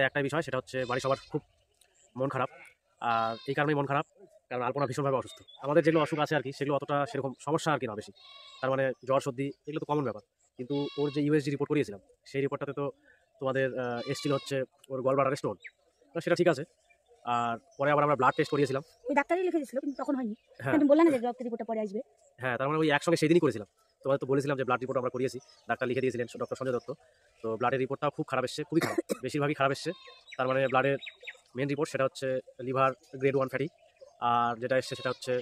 একটাই বিষয়, সেটা হচ্ছে বাড়ির সবার খুব মন খারাপ। আর এই কারণেই মন খারাপ, কারণ আলপনা ভীষণভাবে অসুস্থ। আমাদের যেগুলো অসুখ আছে আর কি, সেগুলো অতটা সেরকম সমস্যা আর কি না বেশি। তার মানে জ্বর সর্দি এগুলো তো কমন ব্যাপার। কিন্তু ওর যে ইউএসজি রিপোর্ট করিয়েছিলাম, সেই রিপোর্টটাতে তো তোমাদের এসেছিল হচ্ছে ওর গল ব্লাডারে স্টোন। তো সেটা ঠিক আছে। আর পরে আবার আমরা ব্লাড টেস্ট করিয়েছিলাম, ওই ডাক্তারই লিখে দিয়েছিল, কিন্তু তখন হয়নি। হ্যাঁ তুমি বললে না যে রক্তের রিপোর্টটা পরে আসবে। হ্যাঁ, তার মানে ওই একসঙ্গে সেদিনই করেছিলাম। তোমাদের তো বলেছিলাম যে ব্লাড রিপোর্ট আমরা করিয়েছি, ডাক্তার লিখে দিয়েছিলেন ডক্টর সঞ্জয় দত্ত। তো ব্লাডের রিপোর্টটা খুব খারাপ এসছে, খুবই খারাপ, বেশিরভাগই খারাপ এসছে। তার মানে ব্লাডের মেন রিপোর্ট সেটা হচ্ছে লিভার গ্রেড 1 ফ্যাটি। আর যেটা এসছে সেটা হচ্ছে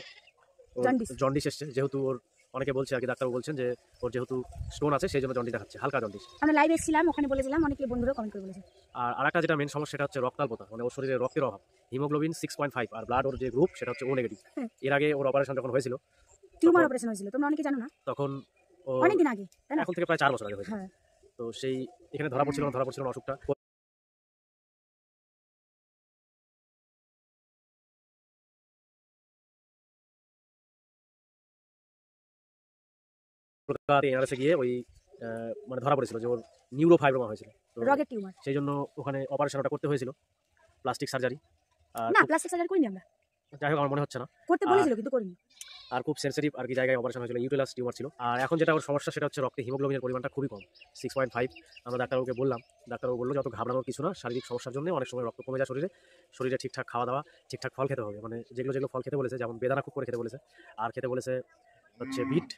জন্ডিস এসছে, যেহেতু ওর অনেকে বলছে আর কি, ডাক্তারও বলছেন যে ওর যেহেতু স্টোন আছে সেই জন্য জন্ডিস দেখাচ্ছে, হালকা জন্ডিস। আমরা লাইভে এসেছিলাম, ওখানে বলেছিলাম, অনেকে বন্ধুরা কমেন্ট করে বলেছে। আর আরেকটা যেটা মেন সমস্যা সেটা হচ্ছে রক্তাল্পতা, মানে ওর শরীরে রক্তের অভাব। হিমোগ্লোবিন 6.5 আর ব্লাড ওর যে গ্রুপ সেটা হচ্ছে ও নেগেটিভ। এর আগে ওর অপারেশন যখন হয়েছিল, টিউমার অপারেশন হয়েছিল, তোমরা অনেকে জানো না, তখন অনেকদিন আগে, তাই না? এখন থেকে প্রায় 4 বছর আগে হয়েছিল। হ্যাঁ। তো সেই এখানে ধরা পড়ছিল না অসুখটা। এনআরএসে গিয়ে ওই মানে ধরা পড়েছিল যে ওর নিউরোফাইব্রোমা হয়েছিল, তো রগের টিউমার, সেই জন্য ওখানে অপারেশনটা করতে হয়েছিল, প্লাস্টিক সার্জারি। না প্লাস্টিক সার্জারি করিনি আমরা, যাই হোক আমার মনে হচ্ছে না, করতে বলেছিল কিন্তু করিনি। আর খুব সেন্সিটিভ আর কি জায়গায় অপারেশন হয়েছিল, ইউটেরাস টিউমার ছিল। আর এখন যেটা ওর সমস্যা সেটা হচ্ছে রক্তে হিমোগ্লোবিনের পরিমাণটা খুবই কম, 6.5। আমরা ডাক্তারবাবুকে বললাম, ডাক্তারবাবু বললো যত ঘাবড়ানোর কিছু না, শারীরিক সমস্যার জন্য অনেক সময় রক্ত কমে যায় শরীরে ঠিকঠাক খাওয়া দাওয়া, ঠিকঠাক ফল খেতে হবে, মানে যেগুলো ফল খেতে বলেছে, যেমন বেদানা খুব করে খেতে বলেছে, আর খেতে বলেছে হচ্ছে বিট,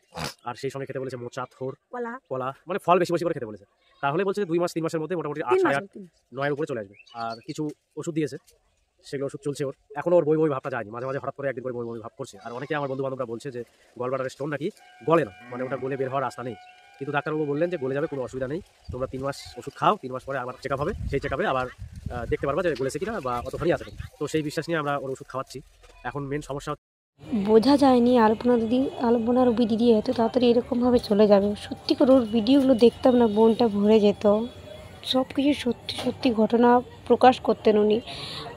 আর সেই সঙ্গে খেতে বলেছে মোচা, থোর, কলা, মানে ফল বেশি বেশি করে খেতে বলেছে। তাহলে বলছে যে 2-3 মাসের মধ্যে মোটামুটি 8, 9 উপরে চলে আসবে। আর কিছু ওষুধ দিয়েছে, সেগুলো ওষুধ চলছে ওর, এখনো ওর বই ভাবটা যায়নি, মাঝে মাঝে হঠাৎ করে একদিন করে বই ভাব করছে। আর অনেকে আমার বন্ধু বান্ধবরা বলছে যে গল ব্লাডারের স্টোন নাকি গলে না, মানে ওটা গলে বের হওয়ার রাস্তা নেই। কিন্তু ডাক্তারবাবু বললেন যে গলে যাবে, কোনো অসুবিধা নেই, তোমরা 3 মাস ওষুধ খাও, 3 মাস পরে আবার চেক আপ হবে, সেই চেক আপে আবার দেখতে পারবা যে গলেছে কিনা বা অতখানি আছে। তো সেই বিশ্বাস নিয়ে আমরা ওর ওষুধ খাওয়াচ্ছি। এখন মেন সমস্যা বোঝা যায়নি আলপনা রবি দিদি এত তাড়াতাড়ি এরকমভাবে চলে যাবে। সত্যি করে ওর ভিডিওগুলো দেখতাম না, মনটা ভরে যেত। সব কিছু সত্যি সত্যি ঘটনা প্রকাশ করতেন উনি।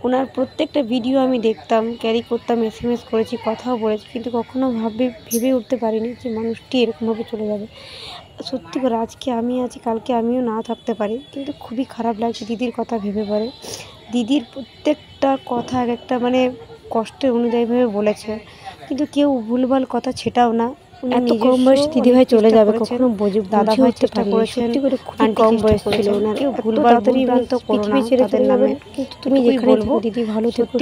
ওনার প্রত্যেকটা ভিডিও আমি দেখতাম, ক্যারি করতাম, SMS করেছি, কথাও বলেছি, কিন্তু কখনো ভেবে উঠতে পারিনি যে মানুষটি এরকমভাবে চলে যাবে। সত্যি করে আজকে আমি আছি, কালকে আমিও না থাকতে পারি, কিন্তু খুবই খারাপ লাগছে দিদির কথা ভেবে পরে। দিদির প্রত্যেকটা কথা এক একটা মানে কষ্টের অনুযায়ীভাবে বলেছে, কিন্তু কেউ ভুলভাল কথা ছেটাও না। এত কম বয়সে দিদিভাই চলে যাবে, কখনো দাদা ভাই চেষ্টা করেছেন, খুবই কম বয়স ছিল ওনার। কেউ ভুলভাল তো পৃথিবী ছেড়ে চলে যাবে, কিন্তু তুমি যেখানে থাকো দিদি ভালো থেকো,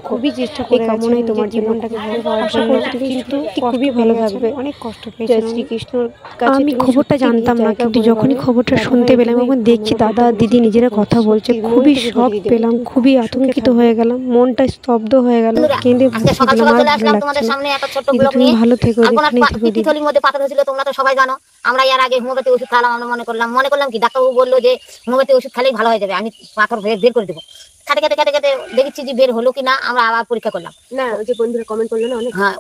খুবই চেষ্টা করে কামনাই তোমার জীবনটাকে ভালো করার জন্য, কিন্তু খুবই ভালো থাকবে। অনেক কষ্ট পেয়েছেন শ্রীকৃষ্ণর কাছে। আমি খবরটা জানতাম না, কিন্তু যখনই খবরটা শুনতে পেলাম এবং দেখছি দাদা দিদি নিজেরা কথা বলছে, খুবই শক পেলাম, খুবই আতঙ্কিত হয়ে গেলাম, মনটা স্তব্ধ হয়ে গেল, কেঁদে তুমি ভালো থেকো, যেখানে থেকো। থলির মধ্যে পাথর হয়েছিল, তোমরা তো সবাই জানো। আমরা এর আগে হোমিওপ্যাথি ওষুধ খাওয়ালাম, আমরা মনে করলাম কি ডাক্তারবাবু বললো যে হোমিওপ্যাথি ওষুধ খেলেই ভালো হয়ে যাবে, আমি পাথর বের করে দেবো। খেতে দেখছি যে বের হলো কিনা, আমরা আবার পরীক্ষা করলাম। না ওই যে বন্ধুরা কমেন্ট করলো না,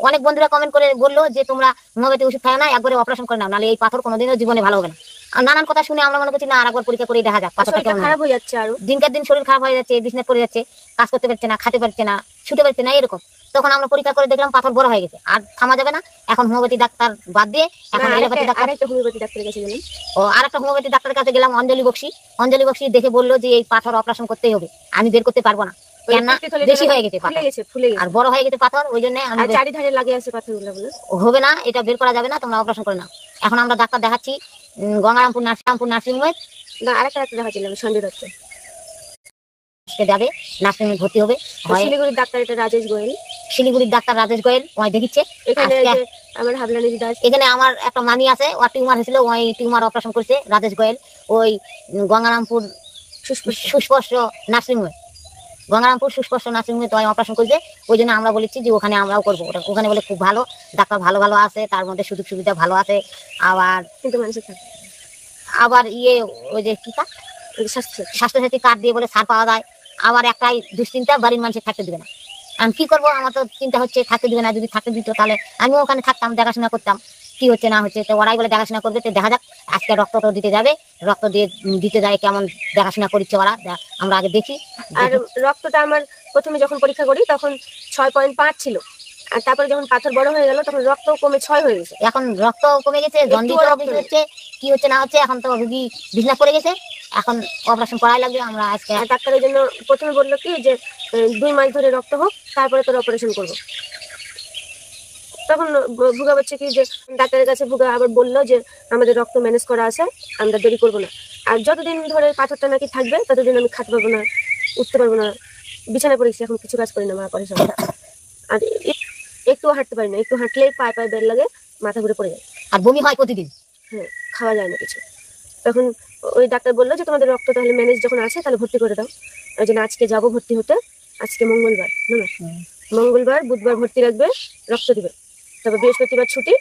অনেক বন্ধুরা কমেন্ট করে বললো যে তোমরা হোমিওপ্যাথি ওষুধ খাও না, একবারে অপারেশন করে নাও, নাহলে এই পাথর কোনোদিনও জীবনে ভালো হবে না। আর নানান কথা শুনে আমরা মনে করছি না আর একবার পরীক্ষা করে দেখা যাক, পাথরটা কেমন খারাপ হয়ে যাচ্ছে, আরো দিনকার দিন শরীর খারাপ হয়ে যাচ্ছে, বিছানায় পড়ে যাচ্ছে, কাজ করতে পারছে না, খেতে পারছে না, শুতে পারছে না, এরকম। তখন আমরা পরীক্ষা করে দেখলাম পাথর বড় হয়ে গেছে, আর থামা যাবে না। এখন হোমিওপ্যাথি ডাক্তার বাদ দিয়ে এখন এলোপ্যাথি ডাক্তার, আরেকটা হোমিওপ্যাথি ডাক্তারের কাছে গেলাম। আরেকটা হোমিওপ্যাথি ডাক্তারের কাছে গেলাম, অঞ্জলি বক্সি দেখে বললো যে এই পাথর অপারেশন করতেই হবে, আমি বের করতে পারবো না, কেননা বেশি হয়ে গেছে ফুলে গেছে আর বড় হয়ে গেছে পাথর, ওই জন্য চারিধারে লাগিয়ে আছে পাথরগুলো, হবে না, এটা বের করা যাবে না, তোমরা অপারেশন করে নাও। এখন আমরা ডাক্তার দেখাচ্ছি গঙ্গারামপুর নার্সিংহোমে। আরেকটা ডাক্তার দেখাচ্ছিলাম সঞ্জয় দত্ত, যাবে নার্সিংহোমে ভর্তি হবে। শিলিগুড়ির ডাক্তার এটা রাজেশ গোয়েল, শিলিগুড়ির ডাক্তার রাজেশ গোয়েল ওই দেখিচ্ছে। এখানে আমার হাবলানি দিদা, এখানে আমার একটা মামি আছে, ওর টিউমার হয়েছিল, ওই টিউমার অপারেশন করছে রাজেশ গোয়েল, ওই গঙ্গারামপুর সুস্পর্শ নার্সিংহোমে, গঙ্গারামপুর সুস্পর্শ নার্সিংহোমে তো অপারেশন করছে। ওই জন্য আমরা বলেছি যে ওখানে আমরাও করবো, ওখানে বলে খুব ভালো ডাক্তার, ভালো আছে, তার মধ্যে সুযোগ সুবিধা ভালো আছে। আবার কিন্তু মানুষের আবার ওই যে কি কার্ড, স্বাস্থ্যসাথী কার্ড দিয়ে বলে ছাড় পাওয়া যায়। আবার একটাই দুশ্চিন্তা, বাড়ির মানুষের থাকতে দেবে না। আমি কি করবো, আমার তো চিন্তা হচ্ছে থাকতে দিবে না, যদি থাকতে দিত তাহলে আমিও ওখানে থাকতাম, দেখাশোনা করতাম কি হচ্ছে না হচ্ছে। তো ওরাই বলে দেখাশোনা করবে, তো দেখা যাক, আজকে রক্ত তো দিতে যাবে, রক্ত দিতে যায় কেমন দেখাশোনা করছে ওরা, আমরা আগে দেখি। আর রক্তটা আমার প্রথমে যখন পরীক্ষা করি তখন 6.5 ছিল, আর তারপরে যখন পাথর বড় হয়ে গেল তখন রক্ত কমে ক্ষয় হয়ে গেছে। এখন রক্ত কমে গেছে, জন্ডিস রক্ত হচ্ছে, কি হচ্ছে না হচ্ছে, এখন তো রুগী বিছনা পড়ে গেছে, এখন অপারেশন করাই লাগবে। আমরা আজকে আর ডাক্তারের জন্য প্রথমে বললো কি যে 2 মাস ধরে রক্ত হোক, তারপরে তোর অপারেশন করবো। তখন ভুগা বলছে কি যে ডাক্তারের কাছে ভুগা আবার বললো যে আমাদের রক্ত ম্যানেজ করা আছে, আমরা দেরি করবো না। আর যতদিন ধরে পাথরটা নাকি থাকবে ততদিন আমি খাটতে পারবো না, উঠতে পারবো না, বিছানায় পড়েছি, এখন কিছু কাজ করি না আমার অপারেশন। আর একটুও হাঁটতে পারি না, একটু হাঁটলেই পায়ে পায়ে বের লাগে, মাথা ঘুরে পড়ে যায়। আর বমি হয় প্রতিদিন। হ্যাঁ, খাওয়া যায় না কিছু। তখন ওই ডাক্তার বললো যে তোমাদের রক্ত তাহলে ম্যানেজ যখন আছে তাহলে ভর্তি করে দাও। ওই জন্য আজকে যাবো ভর্তি হতে। আজকে মঙ্গলবার, মঙ্গলবার বুধবার ভর্তি রাখবে, রক্ত দিবে, তারপর বৃহস্পতিবার ছুটি,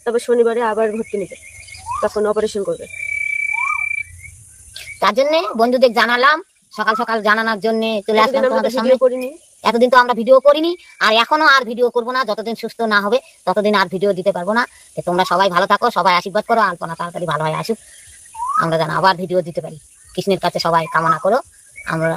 তারপর শনিবারে আবার ভর্তি নেবে, তখন অপারেশন করবে। তার জন্য বন্ধুদের জানালাম, সকাল সকাল জানানোর জন্য চলে আসলাম তোমাদের সামনে। ভিডিও করিনি, এতদিন তো আমরা ভিডিও করিনি, আর এখনো আর ভিডিও করবো না, যতদিন সুস্থ না হবে ততদিন আর ভিডিও দিতে পারবো না। তো তোমরা সবাই ভালো থাকো, সবাই আশীর্বাদ করো, আলপনা তাড়াতাড়ি ভালো হয়ে আসুক, আমরা যেন আবার ভিডিও দিতে পারি। কৃষ্ণের কাছে সবাই কামনা করো, আমরা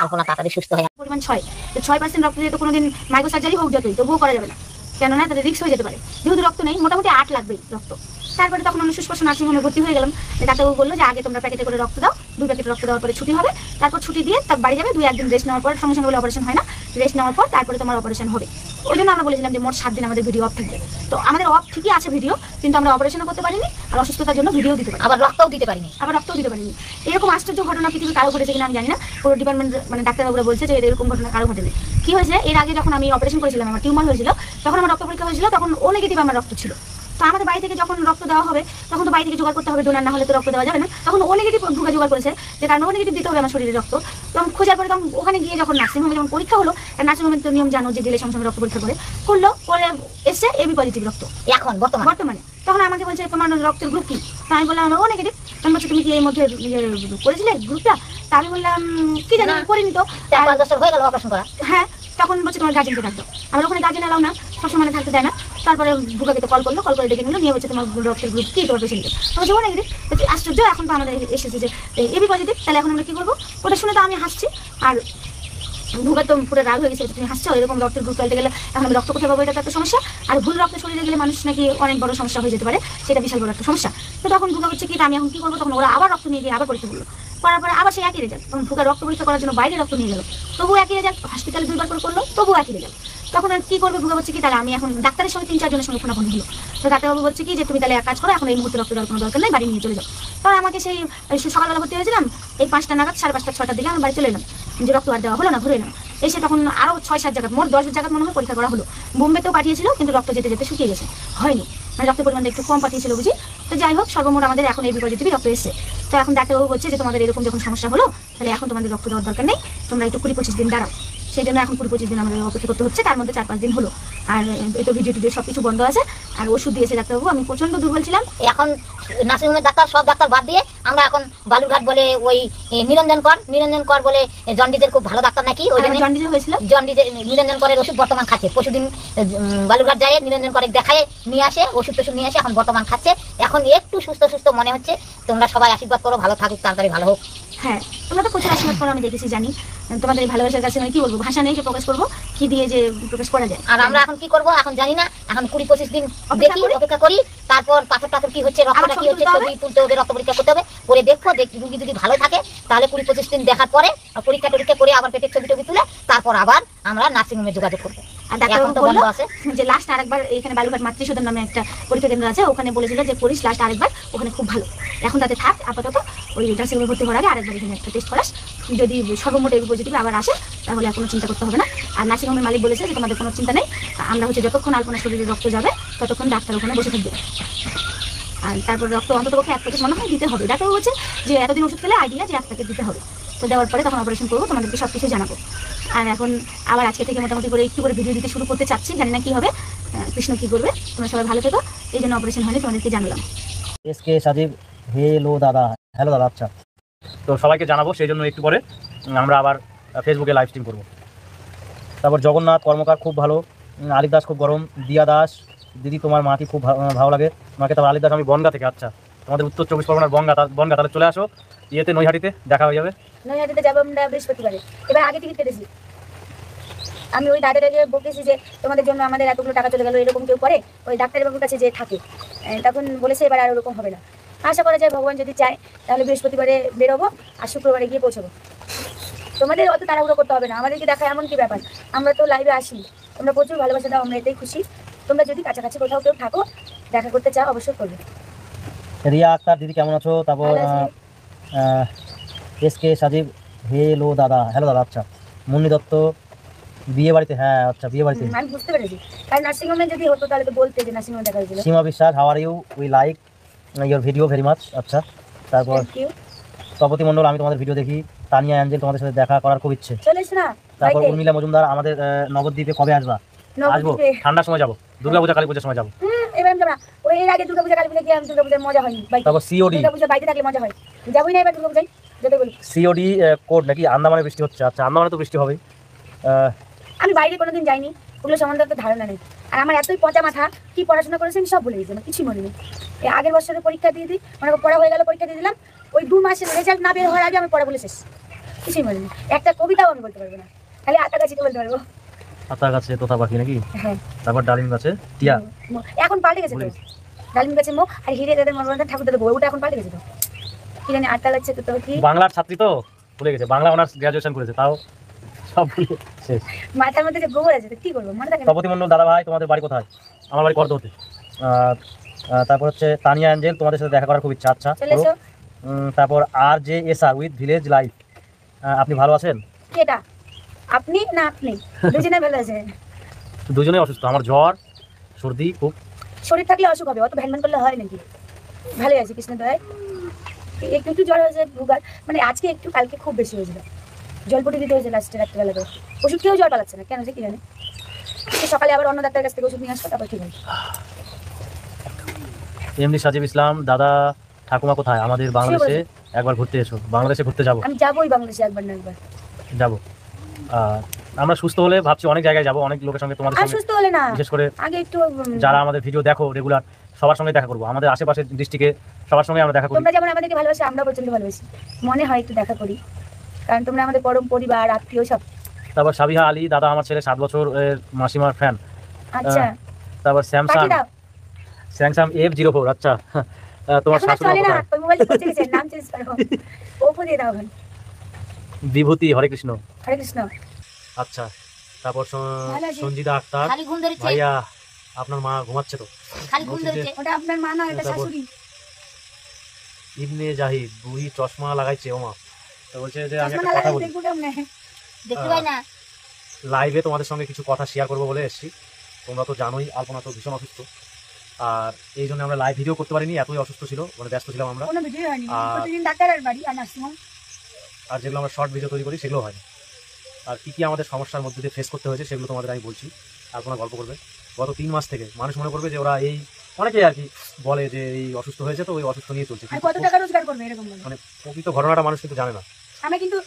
আলপনা তাড়াতাড়ি সুস্থ হয়ে। পরিমাণ 6, তো 6% রক্ত দিয়ে তো কোনোদিন মাইক্রো সার্জারি হোক যতই, তবুও করা যাবে না, কেননা তাদের রিস্ক হয়ে যেতে পারে। যেহেতু রক্ত নেই, মোটামুটি 8 লাগবেই রক্ত। তারপরে তখন আমি সুস্পষ্ট নার্সিংহোমে ভর্তি হয়ে গেলাম। ডাক্তারবাবু বললো যে আগে তোমরা প্যাকেটে করে রক্ত দাও, 2 প্যাকেট রক্ত দেওয়ার পরে ছুটি হবে, তারপর ছুটি দিয়ে তার বাড়ি যাবে, 2-1 দিন রেস্ট নেওয়ার পর, সঙ্গে সঙ্গে অপারেশন হয় না, রেস্ট নেওয়ার পর তারপরে তোমার অপারেশন হবে। ওই জন্য আমরা বলেছিলাম যে মোট 7 দিন আমাদের ভিডিও অফ থাকবে। তো আমাদের অফ ঠিকই আছে ভিডিও, কিন্তু আমরা অপারেশনও করতে পারিনি, আর অসুস্থতার জন্য ভিডিও দিতে পারি, আবার রক্তও দিতে পারিনি। এরকম আশ্চর্য ঘটনা পৃথিবীর কারো ঘটেছে কিনা আমি জানি না। পুরো ডিপার্টমেন্ট মানে ডাক্তারবাবুরা বলছে যে এরকম ঘটনা কারো ঘটেনি। কি হয়েছে, এর আগে যখন আমি অপারেশন করেছিলাম, আমার টিউমার হয়েছিল, তখন আমার রক্ত পরীক্ষা হয়েছিল, তখন ও নেগেটিভ আমার রক্ত ছিল। তো আমাদের বাড়ি থেকে যখন রক্ত দেওয়া হবে, তখন তো বাড়ি থেকে জোগাড় করতে হবে, ডোনার না হলে তো রক্ত দেওয়া যাবে না। তখন ও নেগেটিভ ভুগা জোগাড় করেছে, যে কারণ ও নেগেটিভ দিতে হবে আমার শরীরে রক্ত। তখন খোঁজার পরে তখন ওখানে গিয়ে যখন নার্সিংহোমে যখন পরীক্ষা হলো, আর নার্সিংহোমের তো নিয়ম জানো যে গেলে সঙ্গে সঙ্গে রক্ত পরীক্ষা করলো, পরে এসছে এবি পজিটিভ রক্ত এখন বর্তমানে। তখন আমাকে বলছে তোমার রক্তের গ্রুপ কি? তো আমি বললাম ও নেগেটিভ। তখন বলছে তুমি কি এর মধ্যে করেছিলে গ্রুপটা? তা আমি বললাম কি জানি, করিনি তো। 4-5 বছর হয়ে গেল অপারেশন করা। হ্যাঁ, তখন বলছে তোমার গার্জেনকে ডাকো। আমার ওখানে গার্জেন এলাও না, সবসময় থাকতে দেয় না। তারপরে ভুগাকে তো কল করে ডেকে নিল, নিয়ে বলছে তোমার রক্তের গ্রুপ কি, তোমার পেশেন্টের? বলছে ও নেগেটিভ। আশ্চর্য, এখন তো আমাদের এসেছে যে এবি পজিটিভ, তাহলে এখন আমরা কি করবো? ওটা শুনে তো আমি হাসছি, আর ভুগা তো পুরো রাগ হয়ে গেছে, তুমি হাসছো, এরকম রক্তের গ্রুপ ফেলতে গেলে এখন আমি রক্ত কোথায় পাবো, এটা তো একটা সমস্যা। আর ভুল রক্ত শরীরে গেলে মানুষ নাকি অনেক বড় সমস্যা হয়ে যেতে পারে, সেটা বিশাল বড় একটা সমস্যা। তো তখন ভুগা হচ্ছে কি, আমি এখন কি করবো? তখন ওরা আবার রক্ত নিয়ে গিয়ে আবার পরীক্ষা করলো, করার পরে আবার সেই একই রেজাল্ট। তখন ভুগা রক্ত পরীক্ষা করার জন্য বাইরে রক্ত নিয়ে গেল, তবু একই রেজাল্ট। হসপিটালে 2বার করে করলো, তবু একই রেজাল্ট। তখন আর কি করবে ভুগা হচ্ছে কি, তাহলে আমি এখন ডাক্তারের সঙ্গে 3-4 জনের সঙ্গে ফোনাফোনি হলো। তো ডাক্তারবাবু বলছে কি যে তুমি তাহলে এক কাজ করো, এখন এই মুহূর্তে রক্ত দেওয়ার কোনো দরকার নেই, বাড়ি নিয়ে চলে যাও। তখন আমাকে সেই সকালবেলা ভর্তি হয়েছিলাম, এই 5টা নাগাদ, 5:30-6টার দিকে আমি বাড়ি চলে এলাম, যে রক্ত আর দেওয়া হলো না, ঘুরে এলাম। এসে তখন আরও 6-7 জায়গা, মোট 10 জায়গা মনে হয় পরীক্ষা করা হলো। বোম্বেতেও পাঠিয়েছিল, কিন্তু রক্ত যেতে যেতে শুকিয়ে গেছে, হয়নি, মানে রক্তের পরিমাণটা একটু কম পাঠিয়েছিল বুঝি। তো যাই হোক, সর্বমোট আমাদের এখন এবি পজিটিভই রক্ত এসেছে। তো এখন ডাক্তারবাবু বলছে যে তোমাদের এরকম যখন সমস্যা হলো, তাহলে এখন তোমাদের রক্ত দেওয়ার দরকার নেই, তোমরা একটু 20-25 দিন দাঁড়াও। সেই জন্য এখন 20-25 দিন আমাদের অপেক্ষা করতে হচ্ছে, তার মধ্যে 4-5 দিন হলো। আর এই তো ভিডিও টিডিও সবকিছু বন্ধ আছে, আর ওষুধ দিয়েছে ডাক্তারবাবু। আমি প্রচন্ড দুর্বল ছিলাম। এখন নার্সিংহোমের ডাক্তার, সব ডাক্তার বাদ দিয়ে আমরা এখন বালুরঘাট বলে ওই নিরঞ্জন কর বলে জন্ডিসের খুব ভালো ডাক্তার নাকি, ওই জন্য জন্ডিসে হয়েছিল, জন্ডিসের নিরঞ্জন করের ওষুধ বর্তমান খাচ্ছে। পরশুদিন বালুরঘাট যায়, নিরঞ্জন করে দেখায় নিয়ে আসে, ওষুধ নিয়ে আসে, এখন বর্তমান খাচ্ছে। এখন একটু সুস্থ মনে হচ্ছে। তোমরা সবাই আশীর্বাদ করো, ভালো থাকুক, তাড়াতাড়ি ভালো হোক। হ্যাঁ, তোমরা তো প্রচুর আশীর্বাদ করো, আমি দেখেছি, জানি। তোমাদের এই ভালোবাসার কাছে আমি কি বলবো, ভাষা নেই যে প্রকাশ করবো, কি দিয়ে যে প্রকাশ করা যায়। আর আমরা এখন কি করবো এখন জানি না, এখন 20-25 দিন দেখি, অপেক্ষা করি। তারপর পাথর কি হচ্ছে, রক্তটা কি হচ্ছে, ছবি তুলতে হবে, রক্ত পরীক্ষা করতে হবে, করে দেখবো। রুগী যদি ভালো থাকে তাহলে 20-25 দিন দেখার পরে পরীক্ষা করে আবার পেটের ছবি তুলে তারপর আবার আমরা নার্সিংহোমে যোগাযোগ করবো। আর ডাক্তারবাবু বললো যে লাস্ট আরেকবার এখানে বালুরঘাট মাতৃসদন নামে একটা পরীক্ষা কেন্দ্র আছে, ওখানে বলেছিল যে করিস লাস্ট আরেকবার, ওখানে খুব ভালো। এখন তাতে থাক আপাতত, ওই নার্সিংহোমে ভর্তি হওয়ার আগে আরেকবার এখানে একটা টেস্ট করাস, যদি সর্বমোট এবি পজিটিভ আবার আসে তাহলে কোনো চিন্তা করতে হবে না। আর নার্সিংহোমের মালিক বলেছে যে তোমাদের কোনো চিন্তা নেই, আমরা হচ্ছে যতক্ষণ আলপনা শরীরে রক্ত যাবে ততক্ষণ ডাক্তার ওখানে বসে থাকবে। আর তারপর রক্ত অন্ততপক্ষে 1 প্যাকেট মনে হয় দিতে হবে। ডাক্তার বলছে যে এতদিন ওষুধ খেলে আইডিয়া যে 1 প্যাকেট দিতে হবে। তো দেওয়ার পরে তখন অপারেশন করবো, তোমাদেরকে সব কিছু জানাবো। আর এখন আবার আজকে থেকে মোটামুটি করে একটু করে ভিডিও দিতে শুরু করতে চাচ্ছি, জানি না কি হবে, কৃষ্ণ কি করবে। তোমরা সবাই ভালো থেকো, এই জন্য অপারেশন হয়নি, তোমাদেরকে জানালাম। এসকে সাজিব, হ্যালো দাদা। আচ্ছা, তো সবাইকে জানাবো, সেই জন্য একটু পরে আমরা আবার ফেসবুকে লাইভ স্ট্রিম করবো। তারপর জগন্নাথ কর্মকার খুব ভালো, আলিক দাস খুব গরম, দিয়া দাস দিদি তোমার মাটি খুব ভালো লাগে তোমাকে। তারপর আলিক দাস আমি বনগা থেকে। আচ্ছা, তোমাদের উত্তর 24 পরগনার বনগা, তাহলে চলে আসো ইয়েতে, নৈহাটিতে দেখা হয়ে যাবে। নৈহাটিতে যাবো আমরা বৃহস্পতিবারে, এবার আগে টিকিট কেটেছি। আমি ওই দাদাটাকে বকেছি যে তোমাদের জন্য আমাদের এতগুলো টাকা চলে গেল, এরকম কেউ করে? ওই ডাক্তার বাবুর কাছে যে থাকে তখন বলেছে এবার আর ওরকম হবে না। আশা করা যায় ভগবান যদি চায় তাহলে বৃহস্পতিবারে বেরোবো আর শুক্রবারে গিয়ে পৌঁছবো। তোমাদের অত তাড়াহুড়ো করতে হবে না, আমাদেরকে দেখা এমন কি ব্যাপার, আমরা তো লাইভে আসি, তোমরা প্রচুর ভালোবাসা দাও, আমরা এটাই খুশি। তোমরা যদি কাছাকাছি কোথাও কেউ থাকো, দেখা করতে চাও, অবশ্যই করবে। রিয়া আক্তার দিদি কেমন আছো? তারপর ভালো আছি। এসকে সাজিব হ্যালো দাদা। আচ্ছা মুন্নি দত্ত বিয়ে বাড়িতে, হ্যাঁ আচ্ছা বিয়ে বাড়িতে। আমি বুঝতে পেরেছি, কারণ নার্সিংহোমে যদি হতো তাহলে তো বলতে যে নার্সিংহোমে দেখা হয়েছিল। Sima Biswas how are you, we like your video very much. আচ্ছা তারপর Thank you. তপতি মণ্ডল আমি তোমাদের ভিডিও দেখি। তানিয়া অ্যাঞ্জেল তোমাদের সাথে দেখা করার খুব ইচ্ছে। চলে এসো না তারপর বাড়িতে। উর্মিলা মজুমদার আমাদের নবদ্বীপে কবে আসবা? আসবো, নবদ্বীপে। ঠান্ডার সময় যাবো, দুর্গাপূজা কালী পূজার সময় যাবো। এবার আমি যাবো না, ওই এর আগে দুর্গাপূজা কালী পূজা গিয়ে আমি দুর্গাপূজার মজা হয়নি বাইরে। তারপর সিওডি দুর্গাপূজা বাইরে থাকলে মজা হয়, যাবোই না এবার দুর্গাপূজায়, যেতে বলি। সিওডি কোড নাকি আন্দামানে বৃষ্টি হচ্ছে? আচ্ছা আন্দামানে তো বৃষ্টি হবেই। আমি বাইরে কোনোদিন যাইনি, ওগুলো সম্বন্ধে তো ধারণা নেই। আর আমার এতই পচা মাথা, কি পড়াশোনা করেছি আমি সব ভুলে গেছি, আমার কিছুই মনে নেই। এই আগের বছরে পরীক্ষা দিয়ে দিই, মানে পড়া হয়ে গেল, পরীক্ষা দিয়ে দিলাম, ওই 2 মাসের রেজাল্ট না বের হওয়ার আগে আমি পড়া বলে শেষ, কিছুই মনে নেই। একটা কবিতাও আমি বলতে পারবো না, খালি আতা গাছিতে বলতে পারবো। আতা গাছে তোতা পাখি নাকি? হ্যাঁ, তারপর ডালিম গাছে টিয়া। এখন পাল্টে গেছে তো, ভুলে গেছি। ডালিম গাছে মো আর হিরে দাদের মনোরঞ্জন ঠাকুর দাদের বউ, ওটা এখন পাল্টে গেছে তো, কি জানি আটটা লাগছে তো কি। বাংলার ছাত্রী তো ভুলে গেছে, বাংলা অনার্স গ্রাজুয়েশন করেছে, তাও সব ভুলে শেষ। মাথার মধ্যে যে গোবর আছে তো কি করবো, মনে থাকে না। তপতি মণ্ডল দাদা ভাই তোমাদের বাড়ি কোথায়? আমার বাড়ি করদোতে। তারপর হচ্ছে তানিয়া অ্যাঞ্জেল তোমাদের সাথে দেখা করার খুব ইচ্ছা। আচ্ছা চলে এসো। তারপর আর J S R with village life, আপনি ভালো আছেন? কেটা আপনি না আপনি দুজনে ভালো আছে। দুজনেই অসুস্থ, আমার জ্বর সর্দি খুব। শরীর থাকলে অসুখ হবে, অত ভ্যান ভ্যান করলে হয় নাকি? ভালোই আছে কৃষ্ণ দয়ায়, একটু একটু জ্বর হয়েছে ভুগার, মানে আজকে একটু, কালকে খুব বেশি হয়েছিল, জলপটি দিতে হয়েছে লাস্টে রাত্রিবেলাতে। ওষুধ খেয়েও জ্বর পালাচ্ছে না, কেন যে কি জানে। সকালে আবার অন্য ডাক্তারের কাছ থেকে ওষুধ নিয়ে আসবো, তারপর ঠিক আছে। এমনি সাজিব ইসলাম দাদা ঠাকুমা কোথায়? আমাদের বাংলাদেশে একবার ঘুরতে এসো, বাংলাদেশে ঘুরতে যাবো। আমি যাবোই বাংলাদেশে একবার না একবার। যাবো, আমরা সুস্থ হলে ভাবছি অনেক জায়গায় যাবো, অনেক লোকের সঙ্গে, তোমাদের আর সঙ্গে সুস্থ হলে না, বিশেষ করে আগে একটু যারা আমাদের ভিডিও দেখো রেগুলার, সবার সঙ্গে দেখা করবো, আমাদের আশেপাশের ডিস্ট্রিক্টে সবার সঙ্গে আমরা দেখা করি। তোমরা যেমন আমাদেরকে ভালোবাসো, আমরা প্রচন্ড ভালোবাসি, মনে হয় একটু দেখা করি, কারণ তোমরা আমাদের পরম পরিবার, আত্মীয় সব। তারপর সাবিহা আলী দাদা আমার ছেলে 7 বছর মাসিমার ফ্যান। আচ্ছা তারপর স্যামসাং পাঠিয়ে দাও। Samsung F04। আচ্ছা তোমার এখন আর শাশুড়ি চলে না, কোথায়? ওই মোবাইলটা পচে গেছে, নাম চেঞ্জ করো, ওপো দিয়ে দাও এখন। বিভূতি হরে কৃষ্ণ। হরে কৃষ্ণ। আচ্ছা তারপর ভালো আছি। সঞ্জিদা আক্তার, খালি ঘুম ধরেছে, ভাইয়া আপনার মা ঘুমাচ্ছে তো? খালি ঘুম ধরেছে। ওটা আপনার মা না, এটা তারপর- শাশুড়ি। ইবনে জাহিদ বুড়ি চশমা লাগাইছে ওমা, তো বলছে যে আমি চশমা একটা কথা লাগালে বলি, দেখবো কেমনে? দেখতে পাই না। লাইভে তোমাদের সঙ্গে কিছু কথা শেয়ার করবো বলে এসেছি। তোমরা তো জানোই আলপনা তো ভীষণ অসুস্থ, আর এই জন্য আমরা লাইভ ভিডিও করতে পারিনি, এতই অসুস্থ ছিল, মানে ব্যস্ত ছিলাম আমরা। কোনো ভিডিও হয়নি, আর- প্রতিদিন ডাক্তারের বাড়ি আর নার্সিংহোম। আর যেগুলো আমরা শর্ট ভিডিও তৈরি করি সেগুলো হয়নি। আর কী কী আমাদের সমস্যার মধ্যে দিয়ে ফেস করতে হয়েছে সেগুলো তোমাদের আমি বলছি, আলপনা গল্প করবে। গত 3 মাস থেকে মানুষ মনে করবে যে ওরা এই, অনেকেই আর কি বলে যে এই অসুস্থ হয়েছে তো ওই অসুস্থ নিয়ে চলছে, আর কিন্তু কত টাকা রোজগার করবে এরকম বলে। মানে প্রকৃত ঘটনাটা মানুষ কিন্তু জানে না। আমি কিন্তু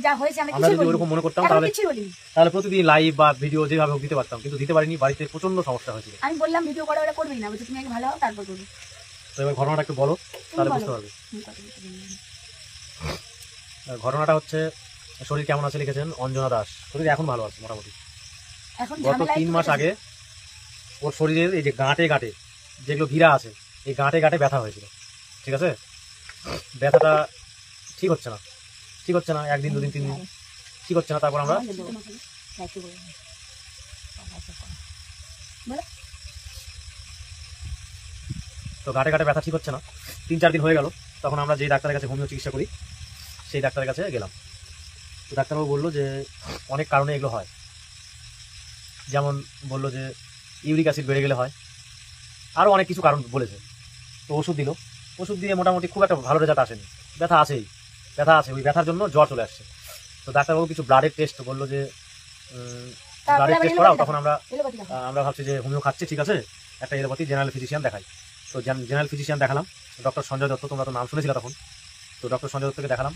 যা হয়েছে আমি আমরা কিছু যদি বলিনি, ওরকম মনে করতাম এখন তাহলে কিছু বলিনি। তাহলে প্রতিদিন লাইভ বা ভিডিও যেভাবে হোক দিতে পারতাম, কিন্তু দিতে পারিনি, বাড়িতে প্রচন্ড সমস্যা হয়েছিল। আমি বললাম ভিডিও করা ওরা করবেই না, বলছি তুমি আগে ভালো হও তারপর করবে। তো এবার ঘটনাটা একটু বলো, তাহলে বুঝতে পারবে। ঘটনাটা হচ্ছে, শরীর কেমন আছে লিখেছেন অঞ্জনা দাস। শরীর এখন ভালো আছে মোটামুটি। এখন গত ঝামেলা 3 মাস আগে ওর শরীরের এই যে গাঁটে গাঁটে যেগুলো ভিড়া আছে, এই গাঁটে গাঁটে ব্যথা হয়েছিল, ঠিক আছে? ব্যথাটা ঠিক হচ্ছে না, ঠিক হচ্ছে না, 1 দিন 2 দিন 3 দিন ঠিক হচ্ছে না। তারপর আমরা তো গাঁটে গাঁটে ব্যথা ঠিক হচ্ছে না, 3-4 দিন হয়ে গেল। তখন আমরা যেই ডাক্তারের কাছে হোমিও চিকিৎসা করি সেই ডাক্তারের কাছে গেলাম। তো ডাক্তারবাবু বললো যে অনেক কারণে এগুলো হয়, যেমন বললো যে ইউরিক অ্যাসিড বেড়ে গেলে হয়, আরও অনেক কিছু কারণ বলেছে। তো ওষুধ দিল, ওষুধ দিয়ে মোটামুটি খুব একটা ভালো রেজাল্ট আসেনি, ব্যথা আছেই, ব্যথা আছে, ওই ব্যথার জন্য জ্বর চলে আসছে। তো ডাক্তারবাবু কিছু ব্লাডের টেস্ট বললো যে ব্লাডের টেস্ট করাও। তখন আমরা ভাবছি যে হোমিও খাচ্ছি, ঠিক আছে, একটা এলোপ্যাথি জেনারেল ফিজিশিয়ান দেখাই। তো জেনারেল ফিজিশিয়ান দেখালাম, ডক্টর সঞ্জয় দত্ত, তোমরা তো নাম শুনেছিলে তখন। তো ডক্টর সঞ্জয় দত্তকে দেখালাম,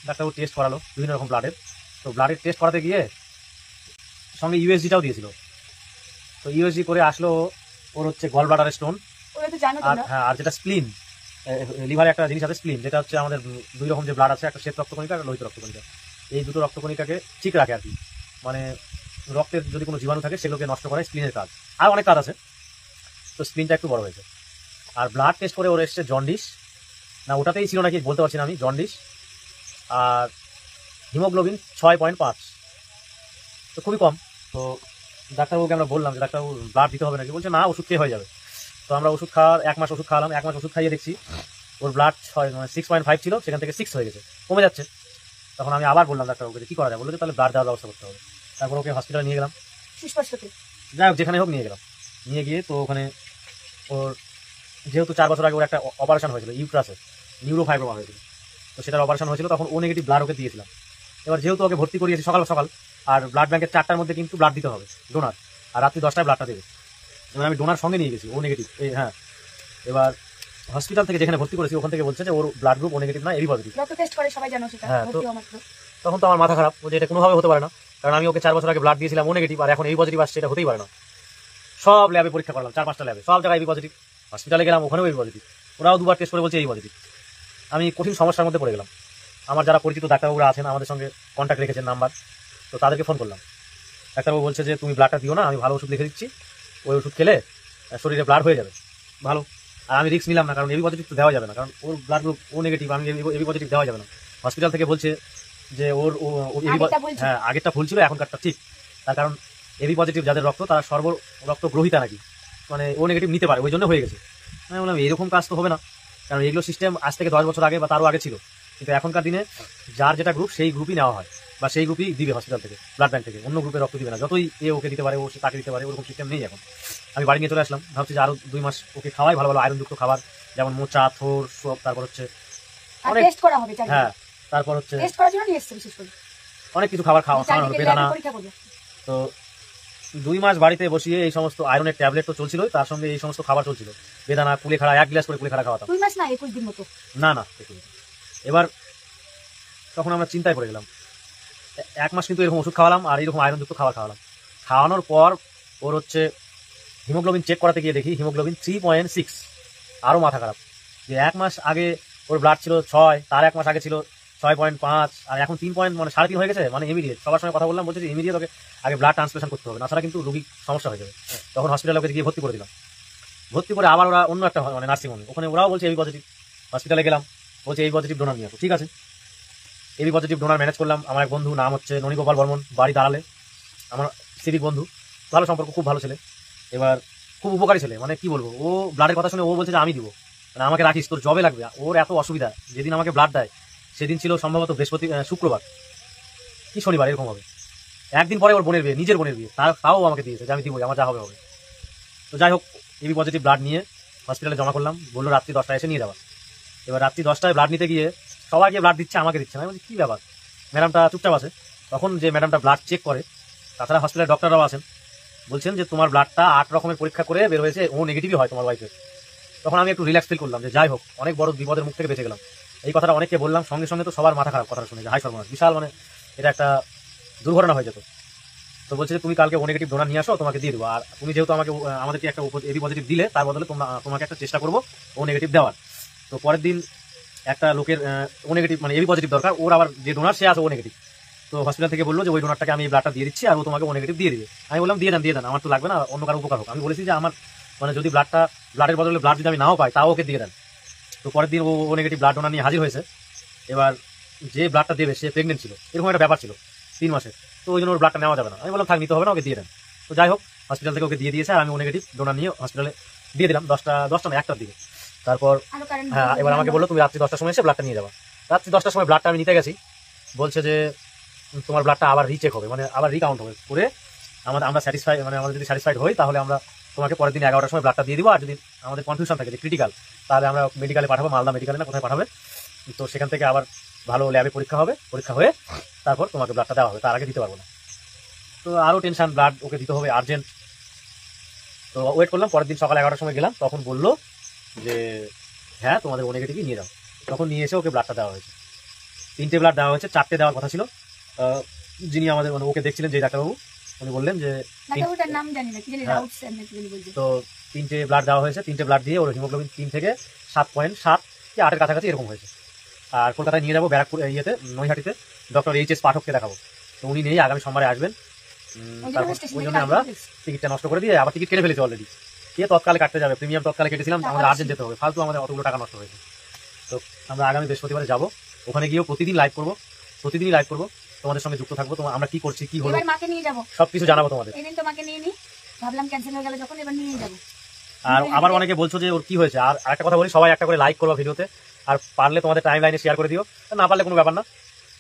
ডাক্তারবাবু টেস্ট করালো বিভিন্ন রকম ব্লাডের। তো ব্লাডের টেস্ট করাতে গিয়ে সঙ্গে ইউএসজিটাও দিয়েছিল। তো ইউএসজি করে আসলো ওর হচ্ছে গল ব্লাডারের স্টোন, ওরা তো জানো আর তোমরা। হ্যাঁ, আর যেটা স্প্লিন, লিভারে একটা জিনিস আছে স্প্লিন, যেটা হচ্ছে আমাদের 2 রকম যে ব্লাড আছে, একটা শ্বেত রক্তকণিকা আর লোহিত রক্তকণিকা। এই দুটো রক্তকণিকাকে ঠিক রাখে আর কি, মানে রক্তের যদি কোনো জীবাণু থাকে সেগুলোকে নষ্ট করে স্প্লিনের কাজ, আর অনেক কাজ আছে। তো স্প্লিনটা একটু বড় হয়েছে। আর ব্লাড টেস্ট করে ওর এসছে জন্ডিস, না ওটাতেই ছিল নাকি বলতে পারছি না আমি, জন্ডিস। আর হিমোগ্লোবিন 6.5, তো খুবই কম। তো ডাক্তারবাবুকে আমরা বললাম যে ডাক্তারবাবু ব্লাড দিতে হবে নাকি, বলছে না ওষুধ খেয়ে হয়ে যাবে। তো আমরা ওষুধ খাওয়ার 1 মাস ওষুধ খাওয়ালাম, 1 মাস ওষুধ খাইয়ে দেখছি ওর ব্লাড 6.5 ছিল, সেখান থেকে 6 হয়ে গেছে, কমে যাচ্ছে। তখন আমি আবার বললাম ডাক্তারবাবুকে যে কী করা যায়, বললো যে তাহলে ব্লাড দেওয়ার ব্যবস্থা করতে হবে। তারপর ওকে হসপিটালে নিয়ে গেলাম, সুস্পষ্টতে যাই হোক যেখানে হোক নিয়ে গেলাম। নিয়ে গিয়ে তো ওখানে ওর যেহেতু 4 বছর আগে ওর একটা অপারেশন হয়েছিল ইউট্রাসের, নিউরোফাইব্রোমা হয়েছিল, তো সেটার অপারেশন হয়েছিল, তখন ও নেগেটিভ ব্লাড ওকে দিয়েছিলাম। এবার যেহেতু ওকে ভর্তি করিয়েছি সকাল সকাল, আর ব্লাড ব্যাংকের 4টার মধ্যে কিন্তু ব্লাড দিতে হবে ডোনার, আর রাত্রি 10টায় ব্লাডটা দেবে। এবার আমি ডোনার সঙ্গে নিয়ে গেছি, ও নেগেটিভ। হ্যাঁ, এবার হসপিটাল থেকে যেখানে ভর্তি করেছি ওখান থেকে বলছে যে ওর ব্লাড গ্রুপ ও নেগেটিভ না, এবি পজিটিভ। রক্ত টেস্ট করে সবাই জানো সেটা, হ্যাঁ, তো ভর্তি হওয়া মাত্র। তখন তো আমার মাথা খারাপ, ও যে এটা কোনোভাবে হতে পারে না, কারণ আমি ওকে 4 বছর আগে ব্লাড দিয়েছিলাম ও নেগেটিভ, আর এখন এবি পজিটিভ আসছে, এটা হতেই পারে না। সব ল্যাবে পরীক্ষা করলাম, 4-5টা ল্যাবে, সব জায়গায় এবি পজিটিভ। হসপিটালে গেলাম, ওখানেও এবি পজিটিভ, ওরাও 2বার টেস্ট করে বলছে এবি পজিটিভ। আমি কঠিন সমস্যার মধ্যে পড়ে গেলাম। আমার যারা পরিচিত ডাক্তারবাবুরা আছেন আমাদের সঙ্গে কন্ট্যাক্ট রেখেছেন নাম্বার, তো তাদেরকে ফোন করলাম। ডাক্তারবাবু বলছে যে তুমি ব্লাডটা দিও না, আমি ভালো ওষুধ লিখে দিচ্ছি, ওই ওষুধ খেলে শরীরে ব্লাড হয়ে যাবে ভালো। আর আমি রিস্ক নিলাম না, কারণ এবি পজিটিভ তো দেওয়া যাবে না, কারণ ওর ব্লাড গ্রুপ ও নেগেটিভ, আমি এবি পজিটিভ দেওয়া যাবে না। হসপিটাল থেকে বলছে যে ওর হ্যাঁ আগেরটা ভুল ছিল, এখনকারটা ঠিক। তার কারণ এবি পজিটিভ যাদের রক্ত তারা রক্ত গ্রহিতা নাকি, মানে ও নেগেটিভ নিতে পারে, ওই জন্য হয়ে গেছে। আমি বললাম এরকম কাজ তো হবে না, কারণ এগুলো সিস্টেম আজ থেকে 10 বছর আগে বা তারও আগে ছিল, কিন্তু এখনকার দিনে যার যেটা গ্রুপ সেই গ্রুপই নেওয়া হয়, বা সেই গ্রুপই দিবে হসপিটাল থেকে, ব্লাড ব্যাংক থেকে, অন্য গ্রুপে রক্ত দিবে না। যতই এ ওকে দিতে পারে, ও তাকে দিতে পারে, ওরকম সিস্টেম নেই এখন। আমি বাড়ি নিয়ে চলে আসলাম, ভাবছি যে আরো 2 মাস ওকে খাওয়াই, ভালো ভালো আয়রনযুক্ত খাবার, যেমন মোচা, থোর, সব, তারপর হচ্ছে অনেক, টেস্ট করা হবে, হ্যাঁ তারপর হচ্ছে টেস্ট করার জন্য নিয়ে এসেছে বিশেষ করে, অনেক কিছু খাবার খাওয়ানো হলো, বেদানা। পরীক্ষা করবে। তো 2 মাস বাড়িতে বসিয়ে এই সমস্ত আয়রনের ট্যাবলেট তো চলছিল, তার সঙ্গে এই সমস্ত খাবার চলছিল, বেদানা, কুলেখাড়া, 1 গ্লাস করে কুলেখাড়া খাওয়াতাম। 2 মাস না 21 দিন মতো। না এবার তখন আমরা চিন্তায় পড়ে গেলাম। 1 মাস কিন্তু এরকম ওষুধ খাওয়ালাম আর এরকম আয়রনযুক্ত খাবার খাওয়ালাম। খাওয়ানোর পর ওর হচ্ছে হিমোগ্লোবিন চেক করাতে গিয়ে দেখি হিমোগ্লোবিন 3.6। আরও মাথা খারাপ যে 1 মাস আগে ওর ব্লাড ছিল 6, তার 1 মাস আগে ছিল 6.5, আর এখন 3 মানে 3.5 হয়ে গেছে, মানে ইমিডিয়েট। সবার সঙ্গে কথা বললাম, বলছে যে ইমিডিয়েট ওকে আগে ব্লাড ট্রান্সফিউশন করতে হবে, না ছাড়া কিন্তু রোগী সমস্যা হয়ে যাবে। তখন হসপিটালে ওকে গিয়ে ভর্তি করে দিলাম। ভর্তি করে আবার ওরা অন্য একটা মানে নার্সিংহোমে, ওখানে ওরাও বলছে এবি পজিটিভ। হসপিটালে গেলাম, বলছে এবি পজিটিভ ডোনার নিয়ে আসো, ঠিক আছে। এবি পজিটিভ ডোনার ম্যানেজ করলাম। আমার এক বন্ধু, নাম হচ্ছে ননীগোপাল বর্মন, বাড়ি দাঁড়ালে, আমার সিভিক বন্ধু, ভালো সম্পর্ক, খুব ভালো ছেলে। এবার খুব উপকারী ছেলে, মানে কি বলবো, ও ব্লাডের কথা শুনে ও বলছে যে আমি দিব, মানে আমাকে রাখিস, তোর জবে লাগবে। ওর এত অসুবিধা, যেদিন আমাকে ব্লাড দেয় সেদিন ছিল সম্ভবত শুক্রবার কি শনিবার এরকম হবে। একদিন পরে ওর বোনের বিয়ে, নিজের বোনের বিয়ে, তাও আমাকে দিয়েছে যে আমি দিব, আমার যা হবে হবে। তো যাই হোক, এবি পজিটিভ ব্লাড নিয়ে হসপিটালে জমা করলাম, বললো রাত্রি 10টায় এসে নিয়ে যাওয়া। এবার রাত্রি 10টায় ব্লাড নিতে গিয়ে সবাইকে ব্লাড দিচ্ছে, আমাকে দিচ্ছে না। আমি বলছি কী ব্যাপার, ম্যাডামটা চুপচাপ আছে। তখন যে ম্যাডামটা ব্লাড চেক করে, তাছাড়া হসপিটালের ডক্টররাও আছেন, বলছেন যে তোমার ব্লাডটা 8 রকমের পরীক্ষা করে বের হয়েছে, ও নেগেটিভই হয় তোমার ওয়াইফের। তখন আমি একটু রিল্যাক্স ফিল করলাম যে যাই হোক, অনেক বড় বিপদের মুখ থেকে বেঁচে গেলাম। এই কথাটা অনেককে বললাম, সঙ্গে সঙ্গে তো সবার মাথা খারাপ কথাটা শুনে, যে হাই সর্বনাশ, বিশাল, মানে এটা একটা দুর্ঘটনা হয়ে যেত। তো বলছে যে তুমি কালকে ও নেগেটিভ ডোনার নিয়ে আসো, তোমাকে দিয়ে দেবো। আর তুমি যেহেতু আমাদেরকে একটা এবি পজিটিভ দিলে, তার বদলে তোমাকে একটা চেষ্টা করবো ও নেগেটিভ দেওয়ার। তো পরের দিন একটা লোকের ও নেগেটিভ মানে এবি পজিটিভ দরকার, ওর আবার যে ডোনার সে আছে ও নেগেটিভ। তো হসপিটাল থেকে বললো যে ওই ডোনারটাকে আমি ব্লাডটা দিয়ে দিচ্ছি, আর ও তোমাকে ও নেগেটিভ দিয়ে দিবে। আমি বললাম দিয়ে দেন, আমার তো লাগবে না, অন্য কারো উপকার হোক। আমি বলেছি যে আমার মানে যদি ব্লাডের বদলে ব্লাড যদি আমি নাও পাই, তাও ওকে দিয়ে দেন। তো পরের দিন ও নেগেটিভ ব্লাড ডোনার নিয়ে হাজির হয়েছে। এবার যে ব্লাডটা দেবে সে প্রেগনেন্ট ছিল, এরকম একটা ব্যাপার ছিল 3 মাসে। তো ওই জন্য ওর ব্লাডটা নেওয়া যাবে না। আমি বললাম থাক, নিতে হবে না, ওকে দিয়ে দেন। তো যাই হোক, হসপিটাল থেকে ওকে দিয়ে দিয়েছে, আর আমি ও নেগেটিভ ডোনার নিয়ে হসপিটালে দিয়ে দিলাম 10টা না 1টার দিকে। তারপর হ্যাঁ, এবার আমাকে বললো তুমি রাত্রি 10টার সময় এসে ব্লাডটা নিয়ে যাবা। রাত্রি 10টার সময় ব্লাডটা আমি নিতে গেছি, বলছে যে তোমার ব্লাডটা আবার রিচেক হবে, মানে আবার রিকাউন্ট হবে, করে আমরা স্যাটিসফাই, মানে আমরা যদি স্যাটিসফাইড হই তাহলে আমরা তোমাকে পরের দিন 11টার সময় ব্লাডটা দিয়ে দিব। আর যদি আমাদের কনফিউশন থাকে যে ক্রিটিক্যাল, তাহলে আমরা মেডিকেলে পাঠাবো, মালদা মেডিকেলে না কোথায় পাঠাবে। তো সেখান থেকে আবার ভালো ল্যাবে পরীক্ষা হবে, পরীক্ষা হয়ে তারপর তোমাকে ব্লাডটা দেওয়া হবে, তার আগে দিতে পারবো না। তো আরও টেনশন, ব্লাড ওকে দিতে হবে আর্জেন্ট। তো ওয়েট করলাম, পরের দিন সকাল 11টার সময় গেলাম, তখন বললো যে হ্যাঁ তোমাদের ও নেগেটিভই নিয়ে যাও। তখন নিয়ে এসে ওকে ব্লাডটা দেওয়া হয়েছে। 3টে ব্লাড দেওয়া হয়েছে, 4টে দেওয়ার কথা ছিল। যিনি আমাদের মানে ওকে দেখছিলেন যে ডাক্তারবাবু, উনি বললেন যে নাম জানি না, কি জানি রাউট স্যার নাকি বলছে। তো 3টে ব্লাড দেওয়া হয়েছে, 3টে ব্লাড দিয়ে ওর হিমোগ্লোবিন 3 থেকে 7.7 কি 8-এর কাছাকাছি এরকম হয়েছে। আর কলকাতায় নিয়ে যাবো, ব্যারাকপুর নৈহাটিতে ডক্টর এইচ এস পাঠককে দেখাবো। তো উনি নেই, আগামী সোমবারে আসবেন। তারপর ওই জন্য আমরা টিকিটটা নষ্ট করে দিয়ে আবার টিকিট কেটে ফেলেছি অলরেডি। দিয়ে তৎকালে কাটতে যাবে, প্রিমিয়াম তৎকালে কেটেছিলাম, আমাদের আর্জেন্ট যেতে হবে, ফালতু আমাদের অতগুলো টাকা নষ্ট হয়েছে। তো আমরা আগামী বৃহস্পতিবারে যাবো, ওখানে গিয়েও প্রতিদিনই লাইভ করবো, তোমাদের সঙ্গে যুক্ত থাকবো, আমরা কি করছি কি হলো এবার মাকে নিয়ে যাবো, সবকিছু জানাবো তোমাদের। এদিন তো মাকে নিয়ে নি, ভাবলাম ক্যান্সেল হয়ে গেল যখন, এবার নিয়ে যাবো। আর আবার অনেকে বলছো যে ওর কি হয়েছে, আর একটা কথা বলি, সবাই একটা করে লাইক করবা ভিডিওতে, আর পারলে তোমাদের টাইম লাইনে শেয়ার করে দিও, না পারলে কোনো ব্যাপার না।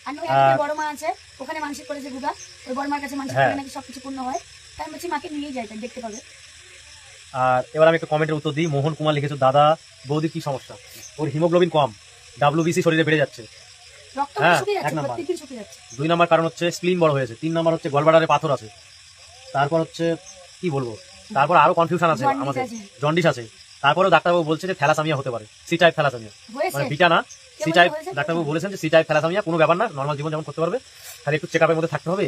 আর নইলে বড় মা আছে, ওখানে মানসিক করেছে গুগা, ওই বড় মার কাছে মানসিক করে নাকি সবকিছু পূর্ণ হয়, তাই আমি বলছি মাকে নিয়ে যাই, তাই দেখতে পাবে। আর এবার আমি একটা কমেন্টের উত্তর দিই। মোহন কুমার লিখেছো, দাদা বৌদির কি সমস্যা? ওর হিমোগ্লোবিন কম, WBC শরীরে বেড়ে যাচ্ছে। রক্ত হ্যাঁ, শুকিয়ে এক যাচ্ছে, নাম্বার। প্রত্যেকদিন শুকিয়ে যাচ্ছে। 2 নাম্বার কারণ হচ্ছে স্প্লিন বড় হয়েছে, 3 নাম্বার হচ্ছে গলব্লাডারে পাথর আছে, তারপর হচ্ছে কি বলবো, তারপর আরো কনফিউশন আছে জন্ডিস আমাদের, আছে। জন্ডিস আছে। তারপরেও ডাক্তারবাবু বলছে যে থ্যালাসামিয়া হতে পারে, সি টাইপ থ্যালাসামিয়া, হয়েছে মানে বিটা না, কে সি টাইপ। বলেছে? ডাক্তারবাবু বলেছেন যে সি টাইপ থ্যালাসামিয়া, কোনো ব্যাপার না, নর্মাল জীবন যেমন করতে পারবে, খালি একটু চেকআপের মধ্যে থাকতে হবে।